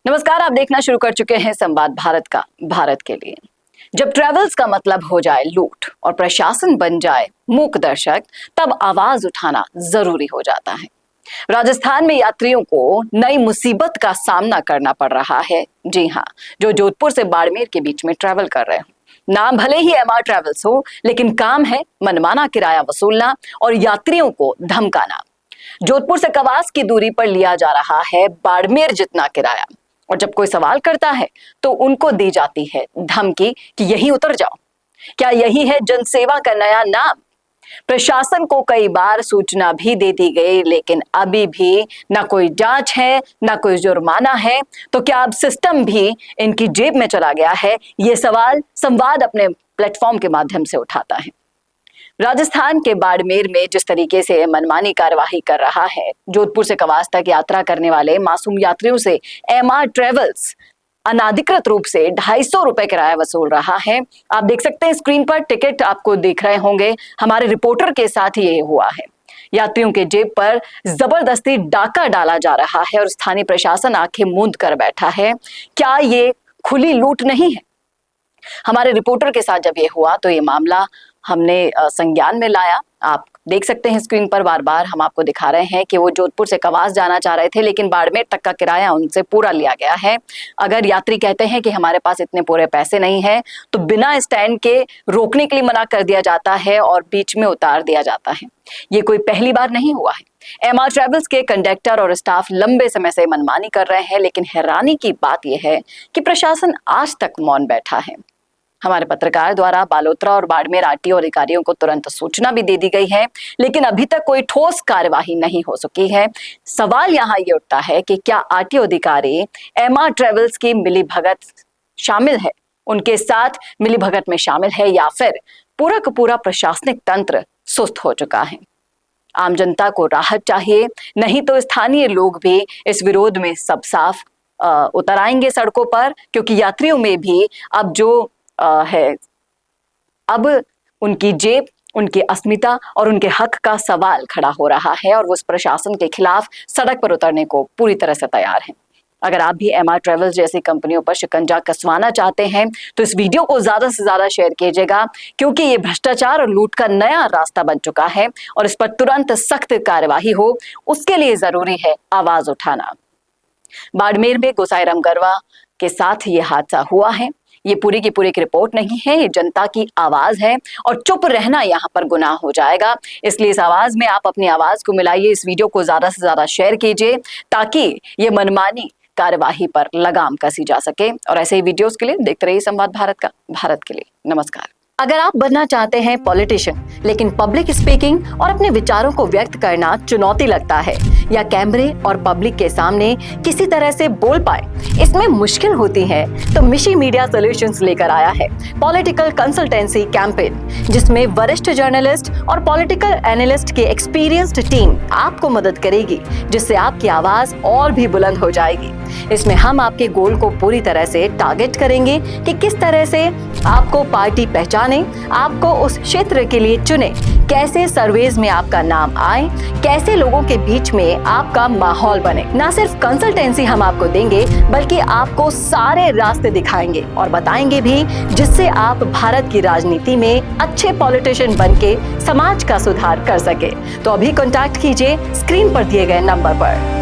नमस्कार, आप देखना शुरू कर चुके हैं संवाद भारत का, भारत के लिए। जब ट्रेवल्स का मतलब हो जाए लूट और प्रशासन बन जाए मूक दर्शक, तब आवाज उठाना जरूरी हो जाता है। राजस्थान में यात्रियों को नई मुसीबत का सामना करना पड़ रहा है। जी हाँ, जो जोधपुर से बाड़मेर के बीच में ट्रेवल कर रहे हो। नाम भले ही एमआर ट्रेवल्स हो, लेकिन काम है मनमाना किराया वसूलना और यात्रियों को धमकाना। जोधपुर से कवास की दूरी पर लिया जा रहा है बाड़मेर जितना किराया, और जब कोई सवाल करता है तो उनको दी जाती है धमकी कि यहीं उतर जाओ। क्या यही है जनसेवा का नया नाम? प्रशासन को कई बार सूचना भी दे दी गई, लेकिन अभी भी ना कोई जांच है, ना कोई जुर्माना है। तो क्या अब सिस्टम भी इनकी जेब में चला गया है? ये सवाल संवाद अपने प्लेटफॉर्म के माध्यम से उठाता है। राजस्थान के बाड़मेर में जिस तरीके से मनमानी कार्यवाही कर रहा है, जोधपुर से कवास तक यात्रा करने वाले मासूम यात्रियों से एमआर ट्रेवल्स अनाधिकृत रूप से 250 रुपए किराया वसूल रहा है। आप देख सकते हैं स्क्रीन पर, टिकट आपको दिख रहे होंगे। हमारे रिपोर्टर के साथ ये हुआ है। यात्रियों के जेब पर जबरदस्ती डाका डाला जा रहा है और स्थानीय प्रशासन आंखें मूंद कर बैठा है। क्या ये खुली लूट नहीं है? हमारे रिपोर्टर के साथ जब ये हुआ तो ये मामला हमने संज्ञान में लाया। आप देख सकते हैं स्क्रीन पर, बार बार हम आपको दिखा रहे हैं कि वो जोधपुर से कवास जाना चाह रहे थे, लेकिन बाड़मेर तक का किराया उनसे पूरा लिया गया है। अगर यात्री कहते हैं कि हमारे पास इतने पूरे पैसे नहीं हैं, तो बिना स्टैंड के रोकने के लिए मना कर दिया जाता है और बीच में उतार दिया जाता है। ये कोई पहली बार नहीं हुआ है। एमआर ट्रेवल्स के कंडक्टर और स्टाफ लंबे समय से मनमानी कर रहे हैं, लेकिन हैरानी की बात यह है कि प्रशासन आज तक मौन बैठा है। हमारे पत्रकार द्वारा बालोतरा और बाड़मेर आरटीओ अधिकारियों को तुरंत सूचना भी दे दी गई है, लेकिन अभी तक कोई ठोस कार्यवाही नहीं हो सकी है। सवाल यहाँ ये उठता है कि क्या आरटीओ अधिकारी एमआर ट्रेवल्स की मिलीभगत शामिल है, उनके साथ मिलीभगत में शामिल है, या फिर पूरा का पूरा प्रशासनिक तंत्र सुस्त हो चुका है? आम जनता को राहत चाहिए, नहीं तो स्थानीय लोग भी इस विरोध में सब साफ उतर आएंगे सड़कों पर, क्योंकि यात्रियों में भी अब जो है, अब उनकी जेब, उनकी अस्मिता और उनके हक का सवाल खड़ा हो रहा है और वो इस प्रशासन के खिलाफ सड़क पर उतरने को पूरी तरह से तैयार हैं। अगर आप भी एमआर ट्रेवल्स जैसी कंपनियों पर शिकंजा कसवाना चाहते हैं तो इस वीडियो को ज्यादा से ज्यादा शेयर कीजिएगा, क्योंकि ये भ्रष्टाचार और लूट का नया रास्ता बन चुका है और इस पर तुरंत सख्त कार्यवाही हो, उसके लिए जरूरी है आवाज उठाना। बाड़मेर में गोसाई रामगरवा के साथ ये हादसा हुआ है। ये पूरी की पूरी एक रिपोर्ट नहीं है, ये जनता की आवाज है और चुप रहना यहाँ पर गुनाह हो जाएगा। इसलिए इस आवाज में आप अपनी आवाज को मिलाइए, इस वीडियो को ज्यादा से ज्यादा शेयर कीजिए, ताकि ये मनमानी कार्यवाही पर लगाम कसी जा सके। और ऐसे ही वीडियोस के लिए देखते रहिए संवाद भारत का, भारत के लिए। नमस्कार। अगर आप बनना चाहते हैं पॉलिटिशियन, लेकिन पब्लिक स्पीकिंग और अपने विचारों को व्यक्त करना चुनौती लगता है, या कैमरे और पब्लिक के सामने किसी तरह से बोल पाए इसमें मुश्किल होती है, तो मिशी मीडिया सॉल्यूशंस लेकर आया है पॉलिटिकल कंसल्टेंसी कैंपेन, जिसमें वरिष्ठ जर्नलिस्ट और पॉलिटिकल एनालिस्ट की एक्सपीरियंस्ड टीम आपको मदद करेगी, जिससे आपकी आवाज और भी बुलंद हो जाएगी। इसमें हम आपके गोल को पूरी तरह से टारगेट करेंगे कि किस तरह से आपको पार्टी पहचाने, आपको उस क्षेत्र के लिए चुने, कैसे सर्वेज में आपका नाम आए, कैसे लोगों के बीच में आपका माहौल बने। ना सिर्फ कंसल्टेंसी हम आपको देंगे, बल्कि आपको सारे रास्ते दिखाएंगे और बताएंगे भी, जिससे आप भारत की राजनीति में अच्छे पॉलिटिशियन बनके समाज का सुधार कर सके। तो अभी कॉन्टैक्ट कीजिए स्क्रीन पर दिए गए नंबर पर।